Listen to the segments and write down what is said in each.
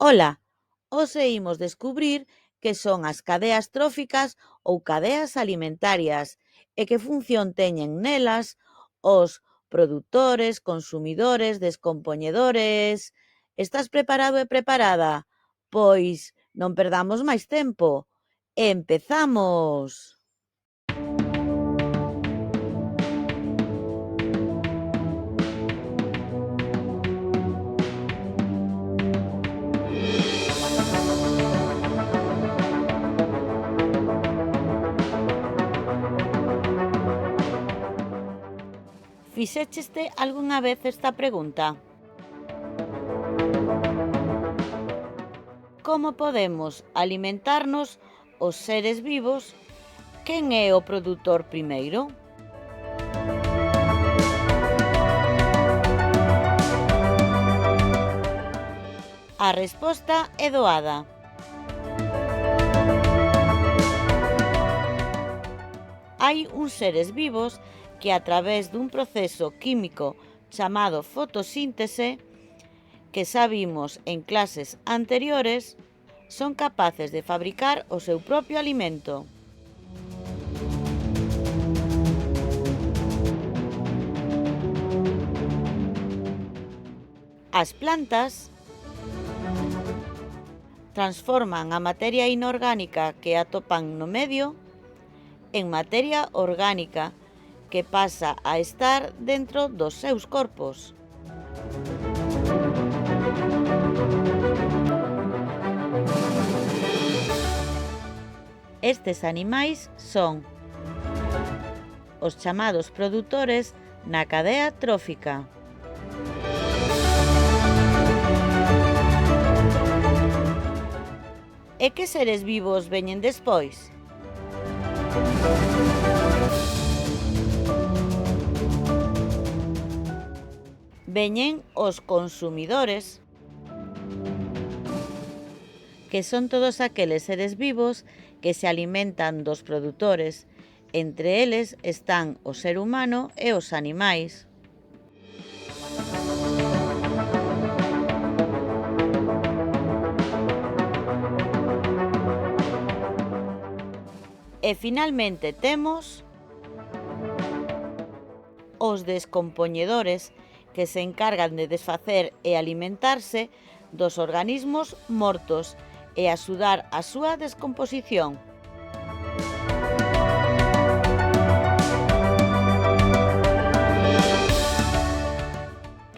Ola, hoxe imos descubrir que son as cadeas tróficas ou cadeas alimentarias e que función teñen nelas os produtores, consumidores, descompoñedores. Estás preparado e preparada? Pois non perdamos máis tempo. Empezamos! Fixécheste algunha vez esta pregunta? Como podemos alimentarnos os seres vivos? Quen é o produtor primeiro? A resposta é doada. Hai uns seres vivos que a través dun proceso químico chamado fotosíntese, que xa vimos en clases anteriores, son capaces de fabricar o seu propio alimento. As plantas transforman a materia inorgánica que atopan no medio en materia orgánica que pasa a estar dentro dos seus corpos. Estes animais son os chamados produtores na cadea trófica. E que seres vivos veñen despois? Veñen os consumidores, que son todos aqueles seres vivos que se alimentan dos produtores. Entre eles están o ser humano e os animais. E finalmente temos os descompoñedores, que se encargan de desfacer e alimentarse dos organismos mortos e axudar a súa descomposición.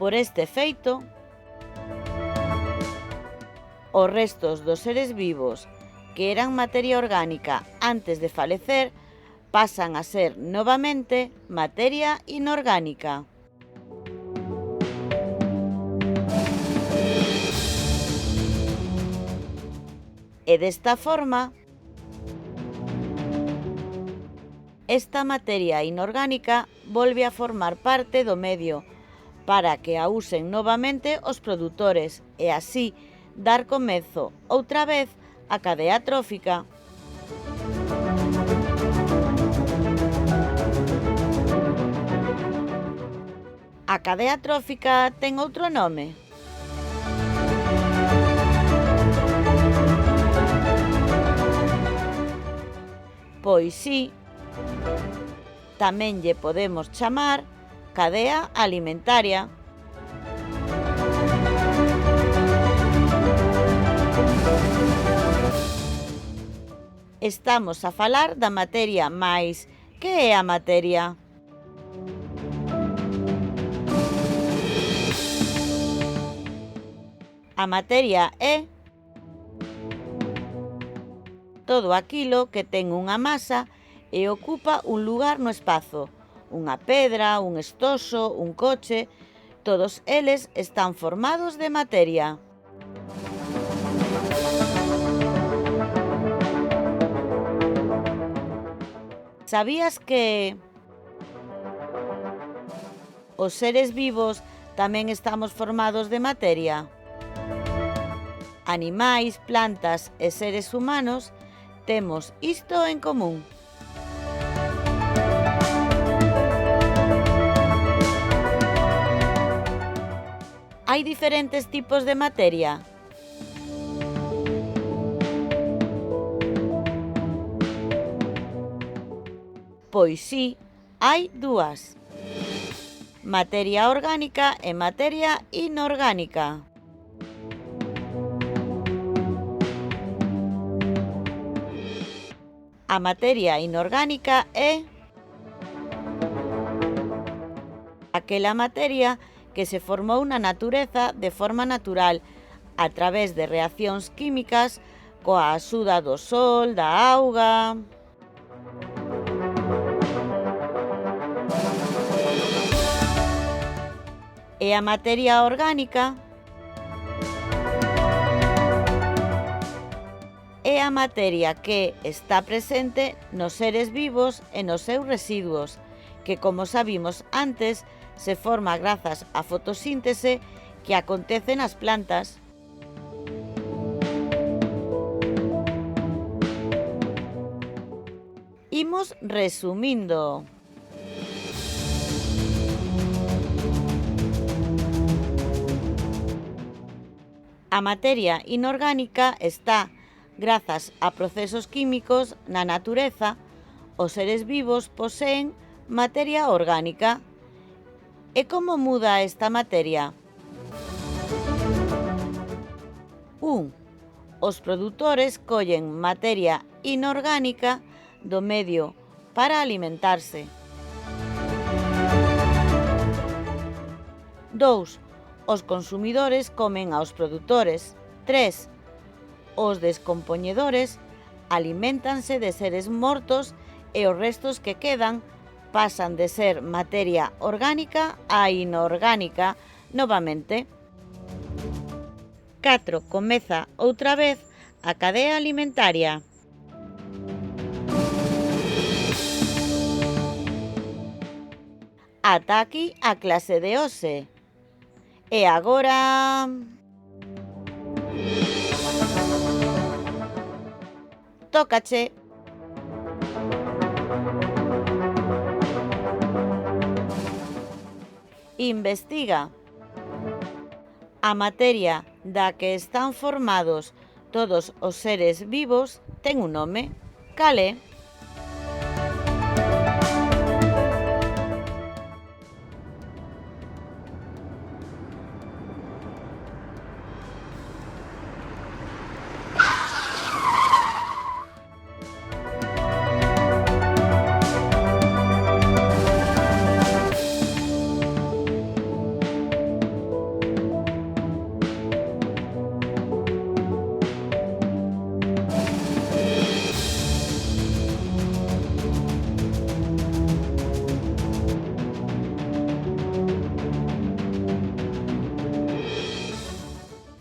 Por este feito, os restos dos seres vivos que eran materia orgánica antes de falecer pasan a ser novamente materia inorgánica. E desta forma, esta materia inorgánica volve a formar parte do medio para que a usen novamente os produtores e así dar comezo outra vez á cadea trófica. A cadea trófica ten outro nome? Pois si, tamén lle podemos chamar cadea alimentaria. Estamos a falar da materia, mais que é a materia? A materia é todo aquilo que ten unha masa e ocupa un lugar no espazo. Unha pedra, un estoso, un coche, todos eles están formados de materia. Sabías que os seres vivos tamén estamos formados de materia? Animais, plantas e seres humanos temos isto en común. Hai diferentes tipos de materia? Pois si, hai dúas: materia orgánica e materia inorgánica. A materia inorgánica é aquela materia que se formou na natureza de forma natural a través de reaccións químicas coa axuda do sol, da auga. E a materia orgánica é a materia que está presente nos seres vivos e nos seus residuos, que, como sabimos antes, se forma grazas á fotosíntese que acontece nas plantas. Imos resumindo. A materia inorgánica está grazas a procesos químicos na natureza. Os seres vivos poseen materia orgánica. E como muda esta materia? 1. Os produtores collen materia inorgánica do medio para alimentarse. 2. Os consumidores comen aos produtores. 3. Os descompoñedores aliméntanse de seres mortos e os restos que quedan pasan de ser materia orgánica a inorgánica novamente. 4. Comeza outra vez a cadea alimentaria. Ata aquí a clase de hoxe. E agora... tócache. Investiga. A materia da que están formados todos os seres vivos ten un nome. Cal é?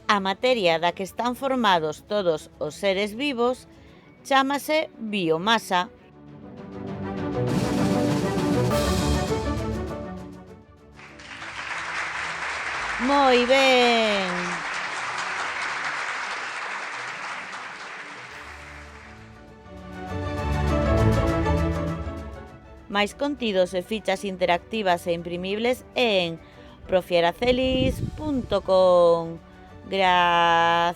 A materia da que están formados todos os seres vivos chámase biomasa. Moi ben! Máis contidos e fichas interactivas e imprimibles en profiaracelis.com. Graciñas.